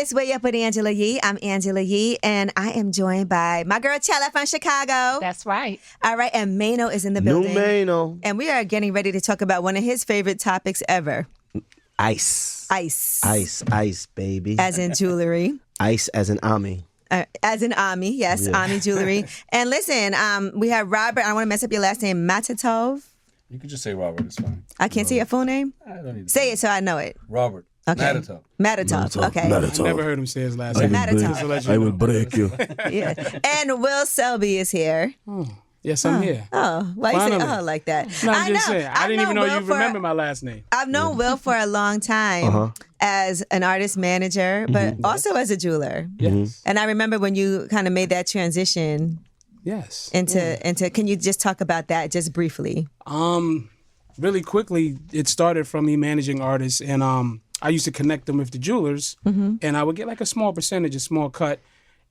It's Way Up with Angela Yee. I'm Angela Yee, and I am joined by my girl Chella from Chicago. That's right. All right, and Mano is in the building. New Mano. And we are getting ready to talk about one of his favorite topics ever. Ice. Ice, baby. as in jewelry. Ice as in Ami. As in Ami, yes, Yeah. Ami jewelry. And listen, we have Robert. I don't want to mess up your last name, Matatov. You can just say Robert. It's fine. I can't say your full name. I don't need to Say it so I know it. Robert. Okay. Matatov. Okay. I never heard him say his last name. Matatov. I will break you. Yeah. And Will Selby is here. Yes, I'm here. Oh, why you say Finally. like that? No, I'm just know. saying. I I've didn't even known know Will you for- remember my last name. I've known Will for a long time as an artist manager, but also as a jeweler. Yes. And I remember when you kind of made that transition Yes. into. Can you just talk about that just briefly? Really quickly, it started from me managing artists, and I used to connect them with the jewelers, and I would get like a small percentage, a small cut.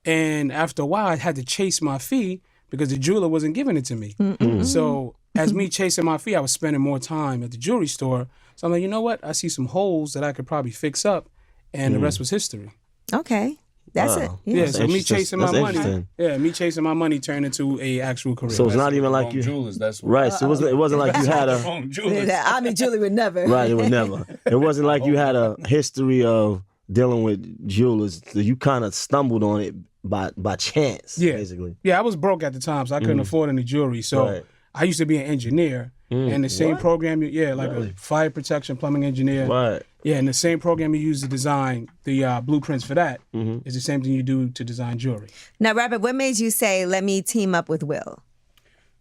And after a while, I had to chase my fee because the jeweler wasn't giving it to me. So as me chasing my fee, I was spending more time at the jewelry store. So I'm like, you know what? I see some holes that I could probably fix up, and the rest was history. Okay. That's it. Yeah, That's so me interesting. chasing my That's money. interesting. Yeah, me chasing my money turned into a actual career. So it's not even like you. Jewelers, that's what. Right. So it wasn't like you had a. Wrong jewelers. Ami jewelry would never. Right. It would never. It wasn't like you had a history of dealing with jewelers. So you kind of stumbled on it by chance. Yeah. Basically. Yeah, I was broke at the time, so I couldn't afford any jewelry. So Right. I used to be an engineer, and the same program, like a fire protection plumbing engineer. Right. Yeah, and the same program you use to design the blueprints for that is the same thing you do to design jewelry. Now, Robert, what made you say, let me team up with Will?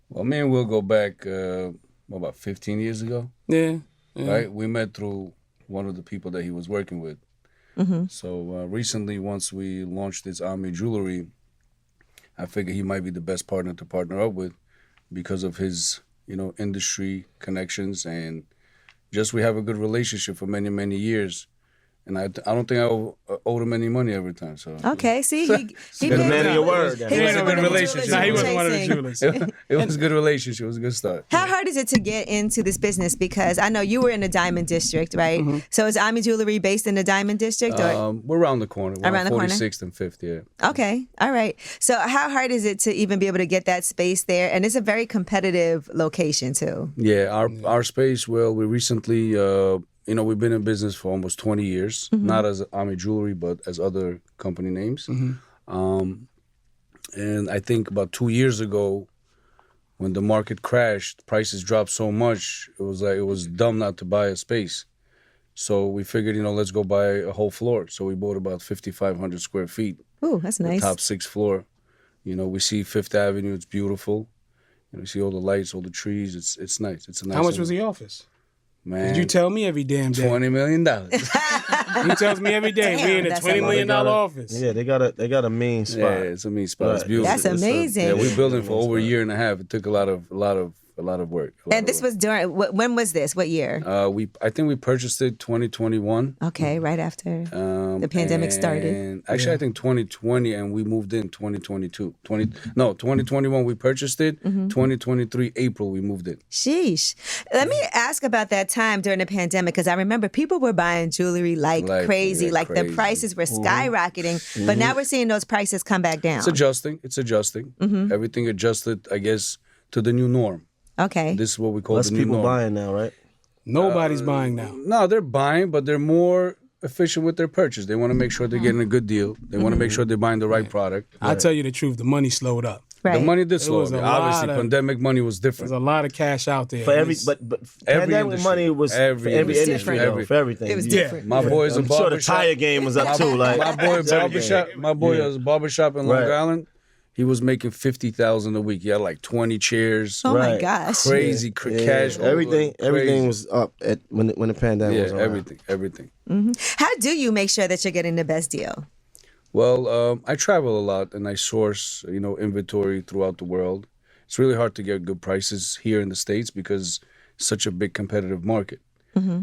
Well, me and Will go back about 15 years ago, Yeah. right? We met through one of the people that he was working with. So recently, once we launched this Ami jewelry, I figured he might be the best partner to partner up with because of his, industry connections, and just we have a good relationship for many, many years. And I don't think I owed him any money every time. So Okay, see, he Good man of your word. He It was wasn't a one good of the relationship. jewelers Nah, he you were wasn't one of the chasing. jewelers. it was a good relationship. It was a good start. How hard is it to get into this business? Because I know you were in the Diamond District, right? So is Ami Jewelry based in the Diamond District? Or? We're around the corner. We're Around on the corner? 46th and 5th, yeah. Okay, all right. So how hard is it to even be able to get that space there? And it's a very competitive location too. Yeah, our space, well, we recently, we've been in business for almost 20 years, not as Ami Jewelry, but as other company names. And I think about 2 years ago, when the market crashed, prices dropped so much, it was dumb not to buy a space. So we figured, let's go buy a whole floor. So we bought about 5,500 square feet, Ooh, that's the nice. top 6th floor. We see Fifth Avenue, it's beautiful. You see all the lights, all the trees, it's nice. It's a nice. How much was the office? Man, Did you tell me every damn day? $20 million. He tells me every day. Damn, We in a that's $20 a lot. million office. Yeah, they got a mean spot. Yeah, it's a mean spot. It's Right. beautiful. That's amazing. Yeah, we built it for over a year and a half. It took a lot of work. And this was during, when was this? What year? I think we purchased it 2021. Okay, right after the pandemic started. And actually, I think 2020, and we moved in 2022. 2021 we purchased it. 2023 April we moved in. Sheesh. Let me ask about that time during the pandemic, because I remember people were buying jewelry like crazy. yeah, Like the crazy. prices were skyrocketing. But now we're seeing those prices come back down. It's adjusting. Everything adjusted, I guess, to the new norm. Okay. This is what we call Less the new people norm. buying now, right? Nobody's buying now. No, they're buying, but they're more efficient with their purchase. They want to make sure they're getting a good deal. They want to make sure they're buying the right product. I tell you the truth, the money slowed up. Right. The money did slow was down. a lot Obviously, of- pandemic money was There's different. a lot of cash out there. For every, It's- but Every pandemic industry. money was Every for every industry. industry, Every- though, for everything. It was Yeah. different. My boy's a I'm sure the barbershop. tire game was up too. Like My boy barbershop. My boy has a barbershop in Long Right. Island. He was making $50,000 a week. He had like 20 chairs. Oh my Right. gosh. Crazy cash. Everything crazy. was up at when the pandemic was Yeah, around. everything. How do you make sure that you're getting the best deal? Well, I travel a lot and I source, inventory throughout the world. It's really hard to get good prices here in the States because it's such a big competitive market.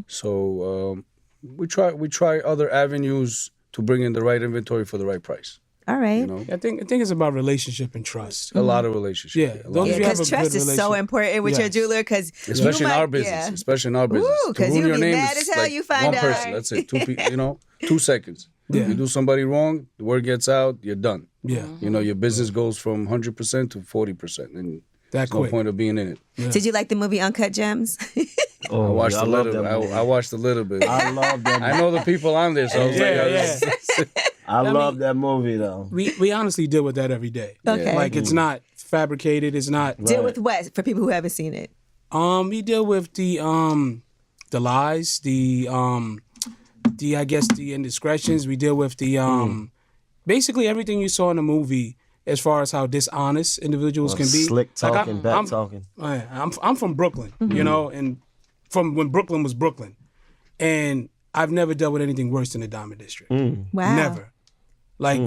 So we try other avenues to bring in the right inventory for the right price. All right. You know, I think it's about relationship and trust. a lot of relationships. Yeah, a lot those of- you have Because a trust good is so relationship. important with your Yes. jeweler. Because especially in our business. Especially in our business. Ooh, 'cause To ruin you'll your be name mad is as hell like you find one out. person. That's it. 2 seconds. Yeah. You do somebody wrong, the word gets out, you're done. Yeah. You know, your business goes from 100% to 40%, and there's no quick. point of being in it. Yeah. Did you like the movie Uncut Gems? I watched yeah, a love little. that movie. I watched a little bit. I love that. I know the people on there, so I was I love that movie though. We honestly deal with that every day. Okay. Like it's not fabricated. It's not. Deal with what for people who haven't seen it? We deal with the lies, the I guess the indiscretions. We deal with the basically everything you saw in the movie as far as how dishonest individuals can be. Slick talking, like back talking. I'm from Brooklyn, you know, and from when Brooklyn was Brooklyn, and I've never dealt with anything worse than the Diamond District. Wow. Never. Like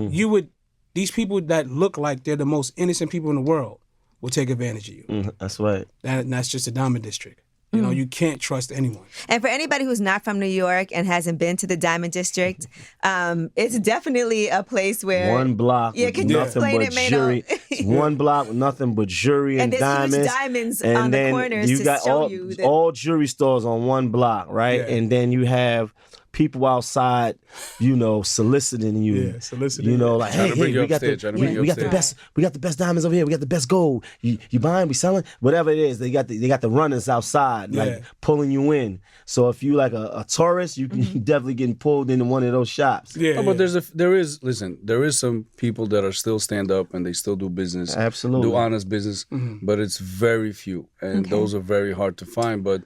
these people that look like they're the most innocent people in the world will take advantage of you. That's right. And that's just the Diamond District. You know, you can't trust anyone. And for anybody who's not from New York and hasn't been to the Diamond District, it's definitely a place where One block with can you nothing explain but it, Mano? jewelry. It's one block with nothing but jewelry and And there's diamonds. huge diamonds and on the then corners you to got show all, you that- all jewelry stores on one block, right? Yeah. And then you have people outside, you know, soliciting you. Yeah, soliciting. You know, like, Trying hey, to bring you we got upstage, trying to bring you we got the upstage. best, we got the best diamonds over here. We got the best gold. You buying, we selling, whatever it is. They got the runners outside, like pulling you in. So if you like a tourist, you definitely getting pulled into one of those shops. Yeah. No, but there is some people that are still stand up and they still do business, Absolutely. do honest business, but it's very few, and those are very hard to find. But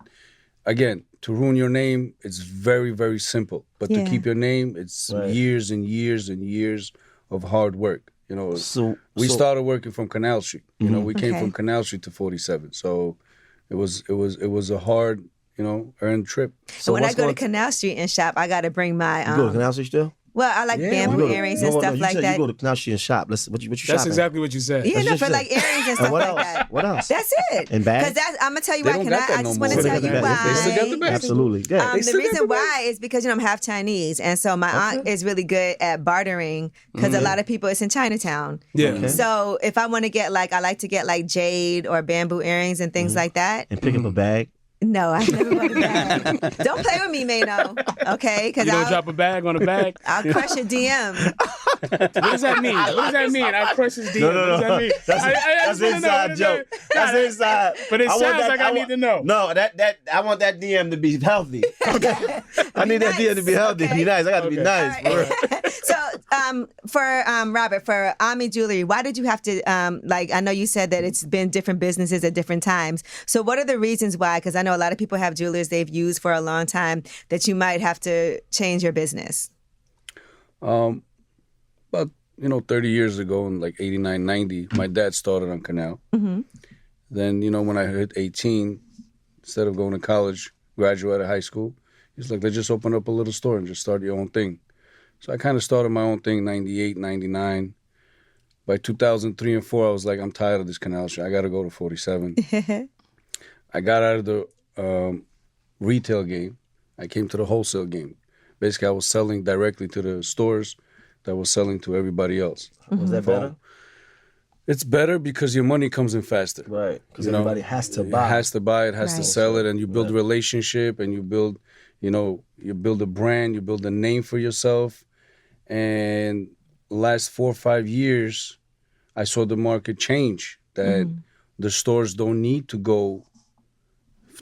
again, to ruin your name, it's very, very simple. But to keep your name, it's years and years and years of hard work. You know, we started working from Canal Street. You know, we came from Canal Street to 47, so it was a hard, you know, earned trip. So when I go to Canal Street and shop, I got to bring my. You go to Canal Street still? Well, I like bamboo earrings and stuff like that. You go to Canal Street and shop. What you shop That's at? exactly what you said. Yeah, no, just for it. like earrings and stuff what like else? that. What else? That's it. And bags? Because I'm gonna tell you They why. don't Can got that I no just more. want to They tell got you the bags. why. They still got the bags. Absolutely. Yeah. The reason why is because I'm half Chinese, and so my aunt is really good at bartering because a lot of people it's in Chinatown. Yeah. Okay. So if I want to get I like to get like jade or bamboo earrings and things like that. And pick up a bag. No, I've never bought a bag. Don't play with me, Mano. Okay, because You don't drop a bag on a bag. I'll crush a DM. What does that mean? What does that mean? I crush his DM. What does that mean? That's an inside joke. That's inside. But it I want sounds that- like I need to know. No, that I want that DM to be healthy. I need that DM to be healthy. Be nice. I got to be nice. All right. So, for Robert, for OMI Jewelry, why did you have to I know you said that it's been different businesses at different times. So, what are the reasons why? Because I know a lot of people have jewelers they've used for a long time that you might have to change your business. About 30 years ago, in like 89, 90, my dad started on Canal. Then when I hit 18, instead of going to college, graduated high school, he's like, let's just open up a little store and just start your own thing. So I kind of started my own thing, 98, 99. By 2003 and 4, I was like, I'm tired of this Canal shit. I got to go to 47. I got out of the retail game. I came to the wholesale game. Basically, I was selling directly to the stores that was selling to everybody else. Was that better? It's better because your money comes in faster. Right. Because everybody has to buy. It has to buy it, has to Right. sell it, and you build a relationship, and you build, you build a brand, you build a name for yourself. And last 4 or 5 years, I saw the market change. That the stores don't need to go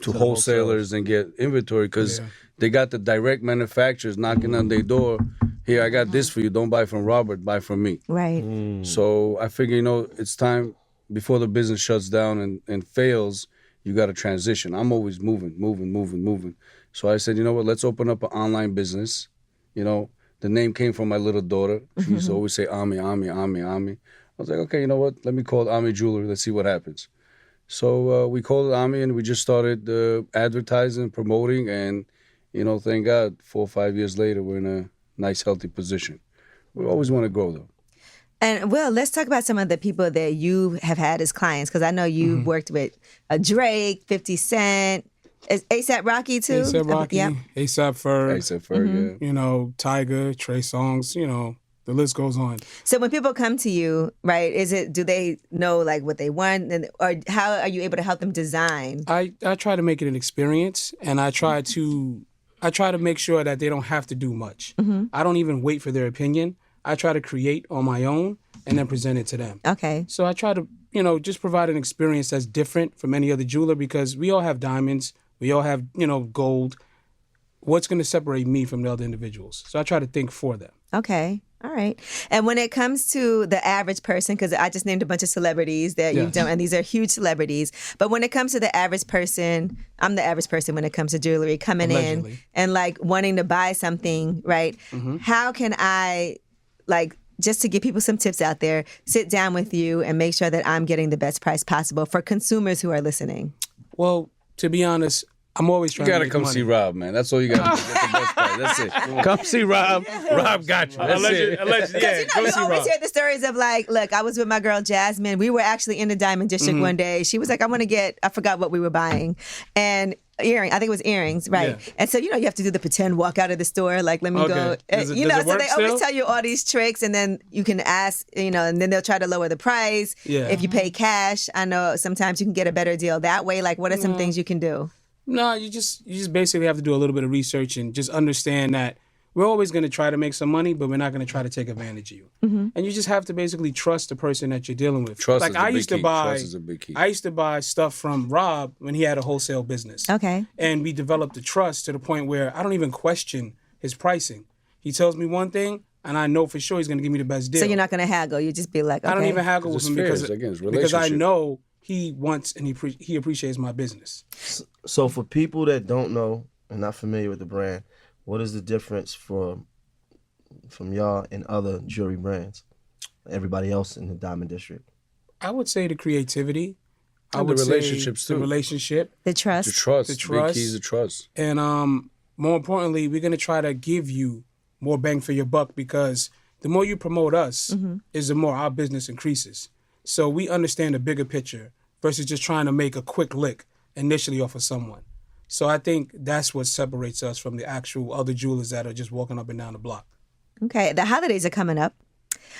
to wholesalers and get inventory because they got the direct manufacturers knocking on their door. Here, I got this for you. Don't buy from Robert, buy from me. Right. So I figure, it's time before the business shuts down and fails, you got to transition. I'm always moving. So I said, you know what, let's open up an online business. The name came from my little daughter. She used to always say, Ami. I was like, okay, you know what, let me call it OMI Jewelry. Let's see what happens. So we called it OMI, and we just started advertising, promoting, and, thank God, 4 or 5 years later, we're in a nice, healthy position. We always want to grow, though. And Will, let's talk about some of the people that you have had as clients, because I know you worked with Drake, 50 Cent, A$AP Rocky too. A$AP Rocky, Yeah. A$AP Ferg, Except for, yeah. Tyga, Trey Songz, the list goes on. So when people come to you, right, do they know like what they want, or how are you able to help them design? I try to make it an experience, and I try to I try to make sure that they don't have to do much. I don't even wait for their opinion. I try to create on my own and then present it to them. Okay. So I try to, just provide an experience that's different from any other jeweler because we all have diamonds. We all have, gold. What's going to separate me from the other individuals? So I try to think for them. Okay. All right. And when it comes to the average person, because I just named a bunch of celebrities that you've done, and these are huge celebrities. But when it comes to the average person, I'm the average person when it comes to jewelry, coming Allegedly. in and like wanting to buy something, right? How can I, like, just to give people some tips out there, sit down with you and make sure that I'm getting the best price possible for consumers who are listening? Well, to be honest, I'm always trying You to gotta make come money. see Rob, man. That's all you gotta do. That's the best part. That's it. Come see Rob. Rob got you. That's it. Allegedly, yeah. You Go you see always Rob. hear the stories of like, look, I was with my girl Jasmine. We were actually in the Diamond District one day. She was like, I want to get, I forgot what we were buying. And I think it was earrings, right? Yeah. And so, you have to do the pretend walk out of the store, like, let me Okay. go. Does it So work they always still? tell you all these tricks, and then you can ask, and then they'll try to lower the price. Yeah. If you pay cash, I know sometimes you can get a better deal that way. Like, what are some things you can do? No, you just basically have to do a little bit of research and just understand that we're always going to try to make some money, but we're not going to try to take advantage of you. And you just have to basically trust the person that you're dealing with. Trust like is the I big used to key. buy, Trust is a big key. I used to buy stuff from Rob when he had a wholesale business. Okay. And we developed the trust to the point where I don't even question his pricing. He tells me one thing, and I know for sure he's going to give me the best deal. So you're not going to haggle. You just be like, okay. I don't even haggle with It's him fair. because It's, again, it's because I relationship. know he wants and he appreciates my business. So for people that don't know and not familiar with the brand, what is the difference from y'all and other jewelry brands? Everybody else in the Diamond District. I would say the creativity. I And the would say relationships, the too. relationship. The trust. The trust. The Big trust. keys of trust. And more importantly, we're going to try to give you more bang for your buck because the more you promote us is the more our business increases. So we understand the bigger picture versus just trying to make a quick lick initially off of someone. So I think that's what separates us from the actual other jewelers that are just walking up and down the block. Okay, the holidays are coming up.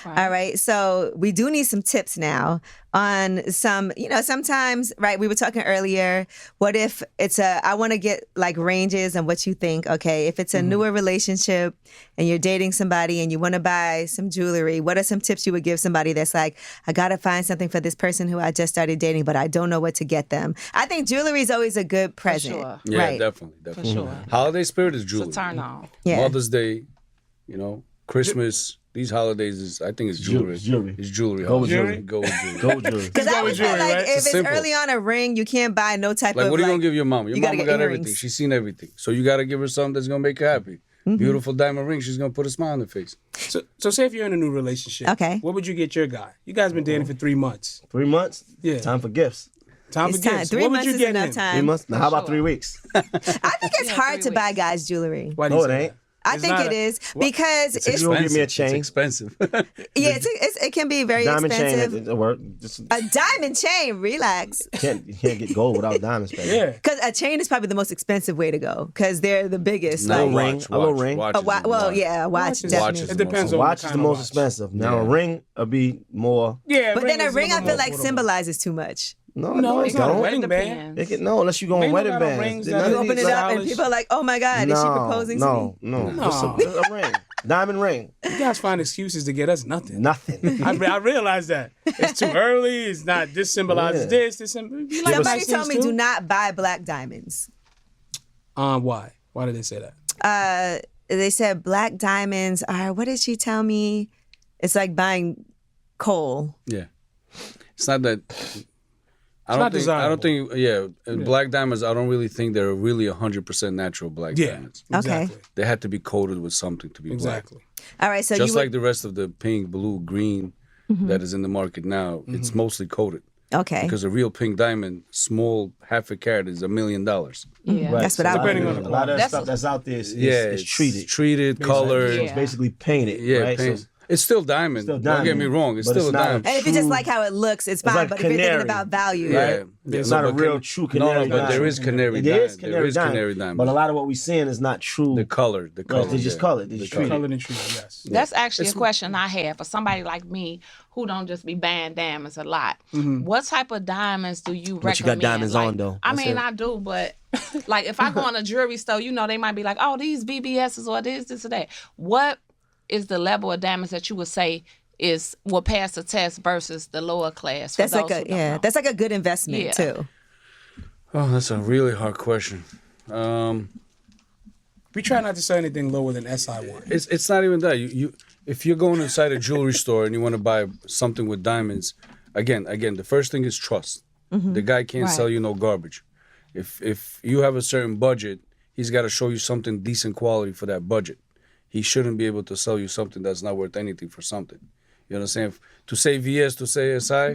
All right, so we do need some tips now on some, sometimes, right, we were talking earlier, what if it's I want to get like ranges and what you think, okay, if it's a newer relationship and you're dating somebody and you want to buy some jewelry, what are some tips you would give somebody that's like, I got to find something for this person who I just started dating, but I don't know what to get them. I think jewelry is always a good present. sure. Yeah, Right. definitely. For sure. Holiday spirit is It's jewelry. a turn on. Yeah. Mother's Day, Christmas. These holidays I think it's jewelry. Jewelry. It's jewelry. Gold holiday. jewelry. Gold jewelry. Gold jewelry. Because I Go would with feel jewelry, like right? if It's it's simple. early on a ring, you can't buy no type Like, of what are you like, gonna give your mama? Your you gotta mama get got earrings. everything. She's seen everything. So you gotta give her something that's gonna make her happy. Beautiful diamond ring. She's gonna put a smile on her face. So say if you're in a new relationship, Okay. what would you get your guy? You guys been dating for 3 months. 3 months? Yeah. Time for gifts. Time It's for time. gifts. 3 What would months you is get enough him? 3 time. months? Now, how about sure. 3 weeks? I think it's hard 3 to buy weeks. guys jewelry. Why do you No, it say ain't. that? I It's think not it a- is because it's You gonna give me a It's chain? expensive. it can be very Diamond expensive. chain at work. Just A diamond chain, relax. you can't get gold without diamonds, baby. Yeah. Because a chain is probably the most expensive way to go because they're the biggest. No, like, ring, a little ring. Watch a wa- well, yeah, a watch Watch is- definitely. Watch is It the depends most- on Watch what is the kind of most watch. expensive. Now Yeah. a ring will be more. Yeah, But then a is ring, I little feel more like affordable. symbolizes too much. No, it's it not a don't. wedding It band. It can, no, unless you go on Men wedding don't got no bands. rings None that of You are- these, open it like- up and stylish. people are like, "Oh my God, is she proposing to me?" No. No. It's a ring. Diamond ring. You guys find excuses to get us nothing. Nothing. I realize that. It's too early. It's not. This symbolizes Yeah. this. This symbolizes. You like Somebody nice told me things do too? not buy black diamonds. Why? Why did they say that? They said black diamonds are. What did she tell me? It's like buying coal. Yeah. It's not that. I not don't desirable. think. Yeah, black diamonds. I don't really think they're really 100% natural black Yeah. diamonds. Okay. Exactly. They had to be coated with something to be Exactly. All right, so black. Just you like the rest of the pink, blue, green that is in the market now. It's mostly coated. okay. Because a real pink diamond, small half a carat, is $1 million. Yeah. Right. That's what I Depending would on A the lot of That's stuff what- that's out there is Yeah, treated. treated, colored. So it's basically painted. Yeah, right? paint. So It's still diamond. Still Don't get diamond, me wrong. It's but still it's a not a diamond. And if you just like how it looks, it's fine. like But if you're thinking canary. about value, Yeah. It's No, not a but real true canary No, but there diamond. is canary It diamond. is There canary is diamond. canary diamond. But a lot of what we're seeing is not true. The color. Right, they just call it. They just treat it. Colored and treated, yes. That's actually a question I have for somebody like me who don't just be buying diamonds a lot. What type of diamonds do you recommend? But you got diamonds Like, on, though. I That's mean, it. I do, but like if I go in a jewelry store, they might be like, oh, these BBSs or this or that. What is the level of diamonds that you would say will pass the test versus the lower class? that's like that's like a good investment too. Oh, that's a really hard question. We try not to say anything lower than SI1. It's not even that. You if you're going inside a jewelry store and you want to buy something with diamonds, again, the first thing is trust. The guy can't sell you no garbage. If you have a certain budget, he's got to show you something decent quality for that budget. He shouldn't be able to sell you something that's not worth anything for something. You know what I'm saying? To say VS, to say SI,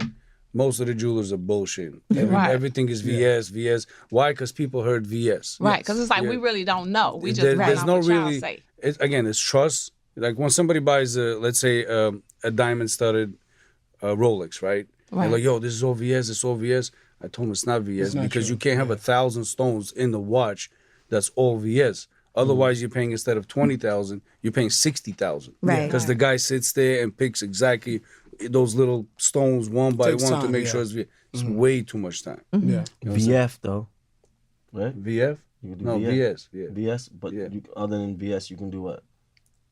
most of the jewelers are bullshit. Right. Everything is VS. Why? Because people heard VS. Right, because it's like we really don't know. We just There's no what y'all really. say. It's trust. Like when somebody buys let's say a diamond studded Rolex, right? They're like, yo, this is all VS. It's all VS. I told him it's not VS not because true. you can't have 1,000 stones in the watch that's all VS. Otherwise, you're paying instead of 20,000, you're paying 60,000. Right. Because the guy sits there and picks exactly those little stones one by Takes one to time, make yeah. sure it's VS. It's way too much time. Yeah. VF though, right? VF? You can do No, VS. Yeah. VS, but Yeah. other than VS, you can do what?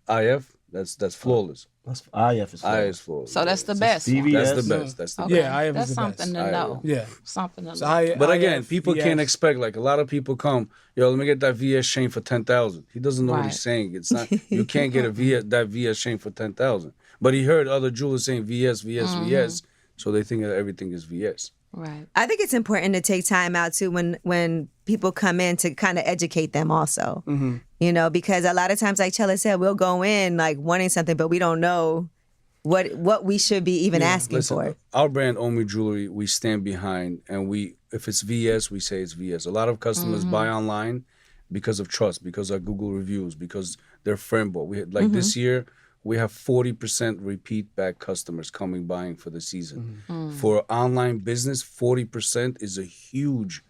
IF? That's flawless. That's IF is I is flawless. So that's the best one. CVS. That's the best. That's the best. Yeah, IF That's is the something best. to know. Yeah. Something to know. So But again, IF, people VS. can't expect, like a lot of people come, yo, let me get that VS chain for 10,000. He doesn't know what Right. he's saying. It's not, you can't get that VS chain for 10,000. But he heard other jewelers saying VS, VS, so they think that everything is VS. Right. I think it's important to take time out too when people come in to kind of educate them also. You know, because a lot of times, like Chella said, we'll go in like wanting something, but we don't know what we should be even asking for. Listen, our brand OMI Jewelry, we stand behind, and if it's VS, we say it's VS. A lot of customers buy online because of trust, because of Google reviews, because they're friend bought. We had, like this year, we have 40% repeat back customers buying for the season. For online business, 40% is a huge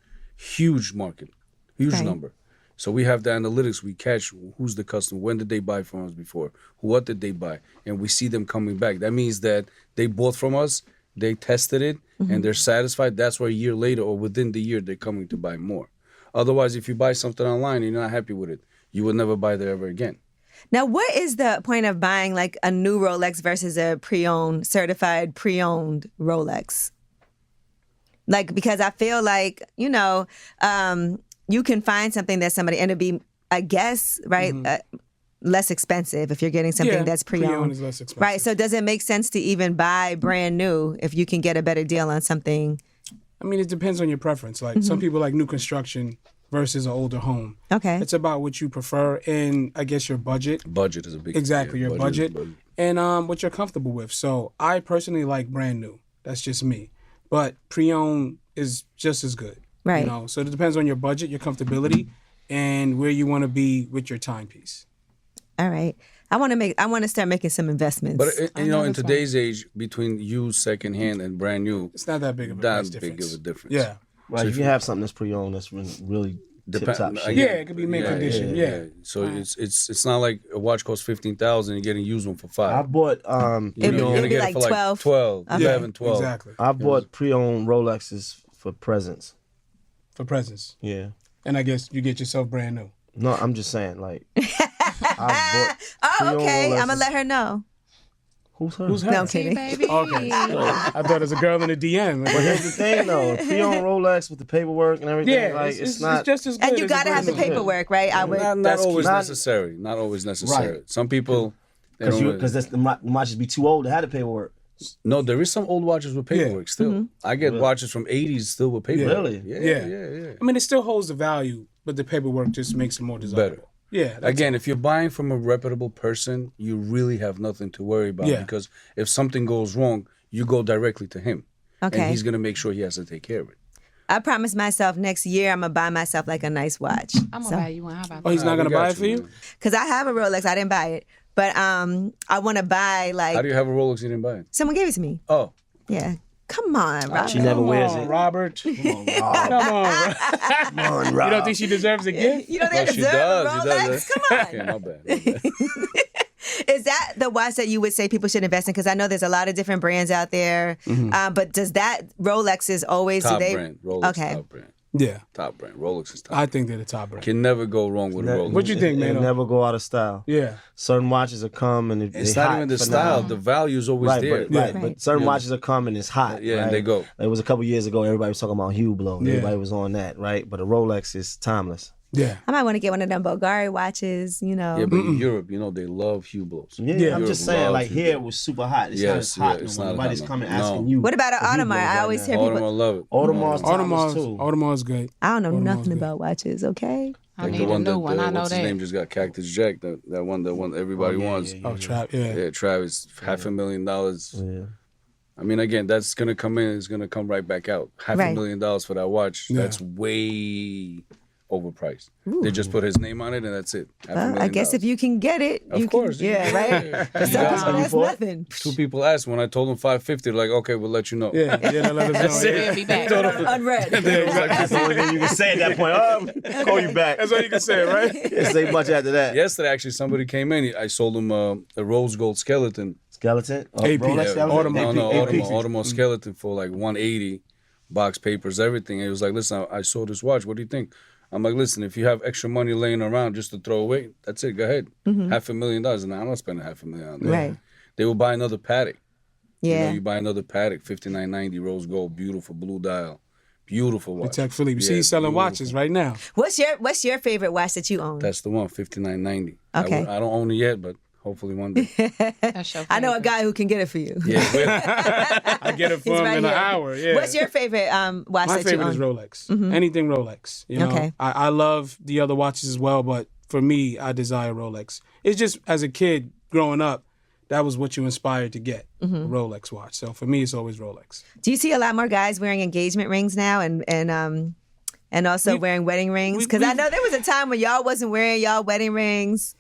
market, huge Right. number. So we have the analytics. We catch who's the customer, when did they buy from us before, what did they buy, and we see them coming back. That means that they bought from us, they tested it, and they're satisfied. That's why a year later or within the year, they're coming to buy more. Otherwise, if you buy something online and you're not happy with it, you will never buy there ever again. Now, what is the point of buying like a new Rolex versus a certified pre-owned Rolex? Like, because I feel like, you can find something that somebody, and it'd be, I guess, right, less expensive if you're getting something that's pre-owned. Is less expensive. Right. So does it make sense to even buy brand new if you can get a better deal on something? I mean, it depends on your preference. Like some people like new construction versus an older home. Okay. It's about what you prefer and I guess your budget. Budget is a big Exactly, your budget. budget. And what you're comfortable with. So I personally like brand new. That's just me. But pre-owned is just as good. Right. So it depends on your budget, your comfortability, and where you want to be with your timepiece. All right. I want to start making some investments. But in today's age, between used, secondhand, and brand new, It's not that big of a price that difference. big of a difference. Yeah. Right, if you have something that's pre-owned, that's really tip-top shit. Yeah, it could be mint condition. Yeah. So it's not like a watch costs 15,000 and you're getting used one for I $5. bought It'd You're gonna be get like it for 12. 12, Yeah, 11, 12. Exactly. I bought pre-owned Rolexes for presents. For presents. Yeah. And I guess you get yourself brand new. No, I'm just saying, like, I bought Oh, okay. Rolexes. I'm going to let her know. Who's her? Who's her? No, I'm kidding. Baby. Okay. I thought it was a girl in the DM. But here's the thing, though. Pre-owned Rolex with the paperwork and everything, Yeah, like, it's not... just as good. And you as a got to have the brand new. paperwork, right? I would. Not That's always key. necessary. Not always necessary. Right. Some people, they don't really- Because the watches be too old to have the paperwork. no, there is some old watches with paperwork still. I get watches from 80s still with paperwork. Really? Yeah. I mean, it still holds the value, but the paperwork just makes it more desirable. Better. Yeah. Again, if you're buying from a reputable person, you really have nothing to worry about Yeah. because if something goes wrong, you go directly to him. Okay. And he's going to make sure he has to take care of it. I promised myself next year I'm going to buy myself like a nice watch. I'm going to buy you one. How about Oh, he's that? not going to we got buy it for you? man. Because I have a Rolex. I didn't buy it. but I want to buy like. How do you have a Rolex you didn't buy it? Someone gave it to me. Oh. Yeah. Come on, Robert. She never wears it. Robert. Come on, Rob. Come on, Rob. You don't think she deserves a gift? You don't Well, think she deserve does. a She Rolex? does. Come on. Okay, my bad. My bad. Is that the watch that you would say people should invest in? Because I know there's a lot of different brands out there. But does that Rolex is always Top do they? brand. Rolex Okay. top brand. Yeah. Top brand. Rolex is top. I think they're the top brand. Can never go wrong with a Rolex. What you think, They man? never go out of style. Yeah. Certain watches will come and It's they not hot even the for style. now. The value is always Right, there. but, right, Right. but certain Yeah. watches will come and it's hot. Yeah, and right? they go. It was a couple years ago. Everybody was talking about Hublot. Yeah. Everybody was on that, right? But a Rolex is timeless. Yeah. I might want to get one of them Bulgari watches. You know. Yeah, but in Europe, they love Hublots. Yeah, Yeah. I'm just Europe saying, loves like here Hublot. it was super hot. It's Yes, not as hot yeah, it's no more. not Nobody's hot no coming more. asking No. you. What about an for Hublot Audemars? I right always now. hear people. Audemars love it. Audemars timeless too. Audemars good. I don't know Audemars nothing good. about watches. Okay. I Like need the a one new that one. I know what's his that. name just got Cactus Jack. That one everybody wants. Oh, Trap. Yeah. Yeah, Travis, $500,000. Yeah. I mean, again, that's gonna come in. It's gonna come right back out. Right. $500,000 for that watch. Yeah. That's way overpriced. They just put his name on it, and that's it. Well, I guess if you can get it, Of you course. can. Yeah, right. Yeah. For some Yeah. people, You that's for it? nothing. Two people asked when I told them 550. They're like, okay, we'll let you know. Yeah. Yeah. Let us know. We'll be back. Unread. That's the only thing you can say at that point. Oh, call you back. That's all you can say, right? Can't say much after that. Yesterday, actually, somebody came in. I sold him a rose gold skeleton. Skeleton? AP. Rolex Yeah, skeleton? Audemars. No, AP. Audemars skeleton for like 180, box papers, everything. And he was like, listen, I sold this watch. What do you think? I'm like, listen, if you have extra money laying around just to throw away, that's it. Go ahead. $500,000. And I'm not spending $500,000 on that. Right. They will buy another Patek. Yeah. You buy another Patek, 5990 rose gold, beautiful blue dial, beautiful watch. Patek Philippe. You see, Yeah, he's selling beautiful. watches right now. What's your favorite watch that you own? That's the one, 5990. Okay. I don't own it yet, but hopefully one day. That's your I know a favorite. guy who can get it for you. Yeah, we're- I get it He's from right in an here. hour. Yeah. What's your favorite watch My that you favorite own? is Rolex. Anything Rolex. You know, Okay. I love the other watches as well, but for me, I desire Rolex. It's just as a kid growing up, that was what you inspired to get, a Rolex watch. So for me, it's always Rolex. Do you see a lot more guys wearing engagement rings now and also wearing wedding rings? Because I know there was a time when y'all wasn't wearing y'all wedding rings.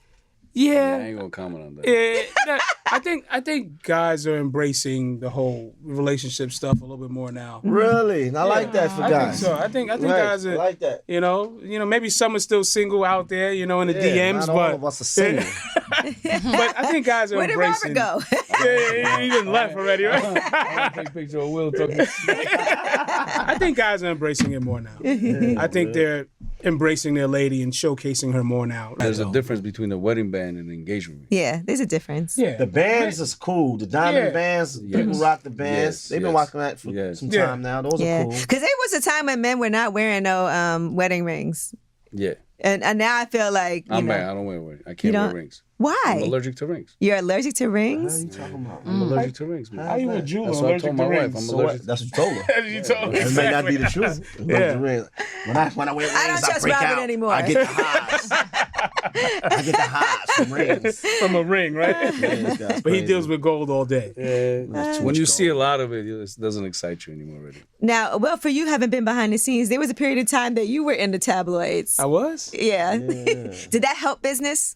I Yeah. ain't gonna comment on that. Yeah, I think guys are embracing the whole relationship stuff a little bit more now. Really? I like that for I guys. think so. I think Right. guys are I like that. You know, maybe some are still single out there, in the Yeah, DMs, not but all of us are single. but I think guys are Where did embracing. Robert go? Yeah, he just left already, right? I take a picture of Will talking. I think guys are embracing it more now. I think they're embracing their lady and showcasing her more now. There's a difference between a wedding band and an engagement ring. Yeah, there's a difference. Yeah. The bands is cool. The diamond Yeah. bands, Yes. people rock the bands. Yes, They've been yes. rocking that for Yes. some Yeah. time now. Those Yeah, are cool. because there was a time when men were not wearing no wedding rings, Yeah. and now I feel like I'm mad. I don't wear rings. I You can't wear don't? rings. Why? I'm allergic to rings. You're allergic to What are rings? you talking about? I'm allergic to rings, man. How you a jeweler That's what I allergic told to my wife. rings? I'm So allergic. what? That's what you told her. You told me. It may not be the truth. Yeah. The ring. When I wear rings, I don't trust break Robert out. anymore. I get the highs. I get the highs from rings. From a ring, right? Yeah, this guy's But he crazy. deals with gold all day. When you see a lot of it, it doesn't excite you anymore, really. Now, well, for you having been behind the scenes, there was a period of time that you were in the tabloids. I was? Yeah. Did that help business?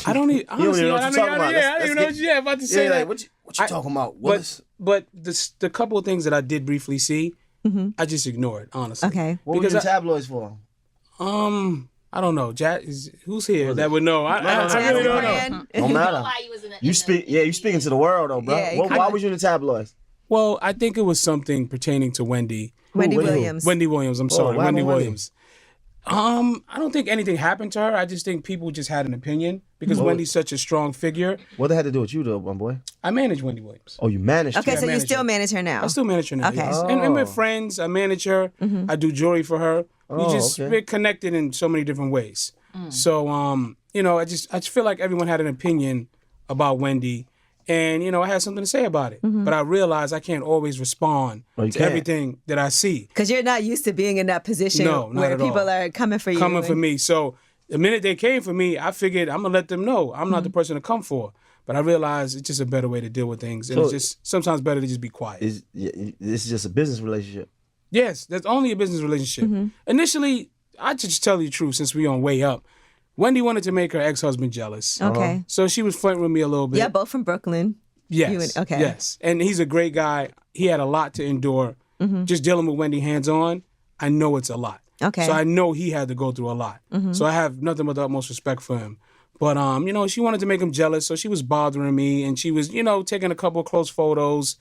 I don't even, don't even know what you're talking about. Yeah, I don't even know Let's what you're about to say. Yeah, that. like, what you talking about? What But the couple of things that I did briefly see, I just ignored, honestly. Okay. were you because in tabloids for? I don't know. Who's here that would know? I really don't know. Brand? Don't matter. You speak. Yeah, you speaking to the world though, bro. Yeah, you Why was you in the tabloids? Well, I think it was something pertaining to Wendy. Wendy Who? Williams. Wendy Williams. I'm sorry, what Wendy happened with Williams. I don't think anything happened to her. I just think people just had an opinion because Wendy's such a strong figure. What they had to do with you though, my boy? I manage Wendy Williams. Oh, you managed. Okay, her. so you manage still her. manage her now. I still manage her now. Okay. Yes. And we're Oh. friends. I manage her. I do jewelry for her. Oh, okay. We're connected in so many different ways. So I just feel like everyone had an opinion about Wendy. And, I had something to say about it. But I realized I can't always respond Oh, you to can't. everything that I see. Because you're not used to being in that position No, not where at people all. are coming for you. Coming for and- me. So the minute they came for me, I figured I'm going to let them know I'm not the person to come for. But I realized it's just a better way to deal with things. And So- it's just sometimes better to just be quiet. This is just a business relationship. Yes, that's only a business relationship. Initially, I just tell you the truth since we on way up. Wendy wanted to make her ex-husband jealous. Okay. So she was flirting with me a little bit. Yeah, both from Brooklyn. Yes. Okay. Yes. And he's a great guy. He had a lot to endure. Just dealing with Wendy hands-on, I know it's a lot. Okay. So I know he had to go through a lot. So I have nothing but the utmost respect for him. But, she wanted to make him jealous, so she was bothering me, and she was, taking a couple of close photos,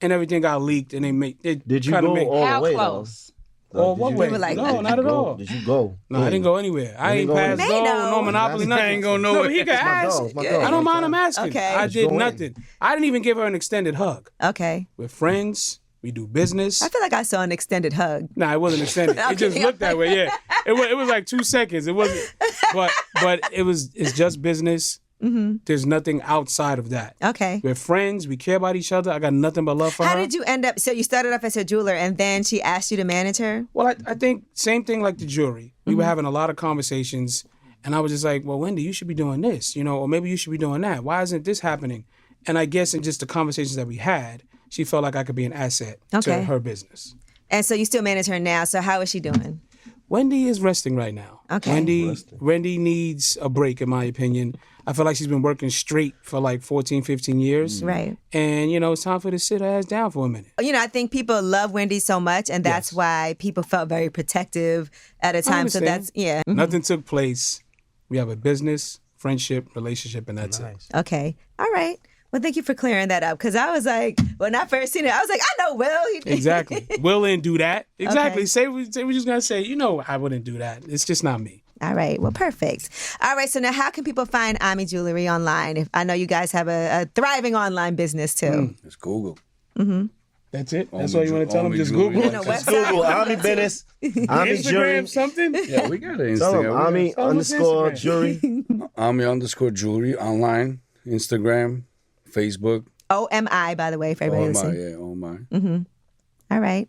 and everything got leaked, and Did you go all How the way, close? Oh, what way? were like- No, not at all. Did you go? No, I didn't go anywhere. I ain't go passed anywhere. go, no Monopoly, nothing. I ain't going No, nowhere. but he can ask. It's my dog. I don't mind him asking. Okay. I Let's did go in. nothing. I didn't even give her an extended hug. Okay. We're friends. We do business. I feel like I saw an extended hug. Nah, it wasn't extended. It just looked that way. Yeah, it was like 2 seconds. It wasn't, but it's just business. There's nothing outside of that. Okay. We're friends. We care about each other. I got nothing but love for her. How did you end up? So you started off as a jeweler, and then she asked you to manage her. Well, I think same thing like the jewelry. We were having a lot of conversations, and I was just like, well, Wendy, you should be doing this, or maybe you should be doing that. Why isn't this happening? And I guess in just the conversations that we had, she felt like I could be an asset to her business. And so you still manage her now. So how is she doing? Wendy is resting right now. Okay. Wendy needs a break, in my opinion. I feel like she's been working straight for like 14, 15 years. Right. And, it's time for her to sit her ass down for a minute. I think people love Wendy so much, and that's why people felt very protective at a time. So that's, yeah. Nothing took place. We have a business, friendship, relationship, and that's it. Okay. All right. Well, thank you for clearing that up, because I was like, when I first seen it, I was like, I know Will. Exactly. Will didn't do that. Exactly. Okay. Say what you're just going to say. I wouldn't do that. It's just not me. All right. Well, perfect. All right. So now how can people find OMI Jewelry online? If I know you guys have a thriving online business too. It's Google. That's it? That's OMI all you want to tell them? OMI Just Jewelry. Google? No, Just website. Google Ami Business, Ami Jury. Instagram something? Yeah, we got an Tell them Instagram. Ami what's underscore Instagram? Jury. Ami_Jewelry online, Instagram, Facebook. OMI, by the way, for everybody OMI, listening. yeah, OMI. All right.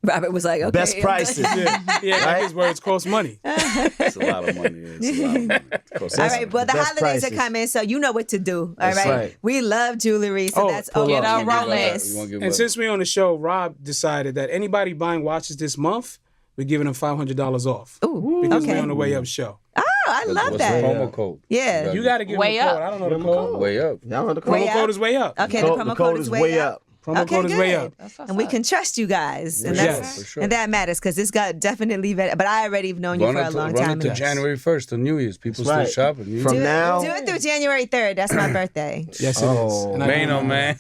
Robert was like, okay. Best prices. Yeah, like his words cost money. It's a lot of money. Yeah, it's a lot of money. It costs All us right, money. well, the best holidays prices. are coming, so you know what to do. All That's right? right. We love jewelry, so Oh, that's pull all up. we Get can our do. Rolex. You wanna give And up? since we're on the show, Rob decided that anybody buying watches this month, we're giving them $500 off. Ooh, Because okay. we're on the way up show. Oh, I love What's that. the promo code? Yeah. You got to give Way them the up. code. I don't know the code. Way up. Y'all know the Promo Way code up. is way up. Okay, the promo code is way up. Promo Okay, code is way good. up. That's what's And we up. can trust you guys, and Yes. that's For sure. and that matters because this got definitely very. But I already have known you Run for it a to, long run time. it to ago. January 1st, to New Year's. People That's still right. shopping. From Do now. it through January 3rd. That's my birthday. Yes, it is. Oh, And I Man, do oh know. man.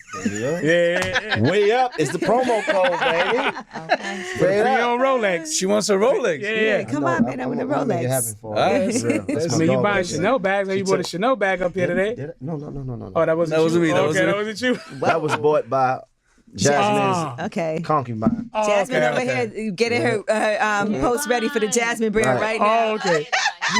Yeah. Way up is the promo code, baby. Straight Free up. on Rolex. She wants a Rolex. Yeah. Come on, man. I want a I'm gonna make it Rolex. happen for Ah, her. that's For real. it. That's I my mean, you dog buying right there. Chanel bags. You bought a Chanel bag up here today. Did it? No. Oh, that wasn't wasn't you? me. That Okay, wasn't that me. wasn't you. That was bought by Jasmine's Okay. concubine. Oh, Jasmine okay, over okay. here getting her post ready for the Jasmine brand right now. Oh, okay.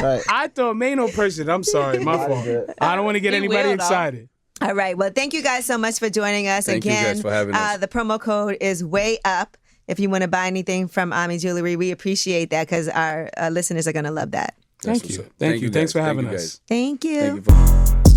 Right. I thought Mano person. I'm sorry, my fault. I don't want to get He anybody will, though. excited. All right. Well, thank you guys so much for joining us. Thank you Again, guys for having us. the promo code is way up. If you want to buy anything from OMI Jewelry, we appreciate that because our listeners are going to love that. Thank That's you. what's up. Thank you. Thanks guys. for having Thank you us. Thank you. guys. Thank you for.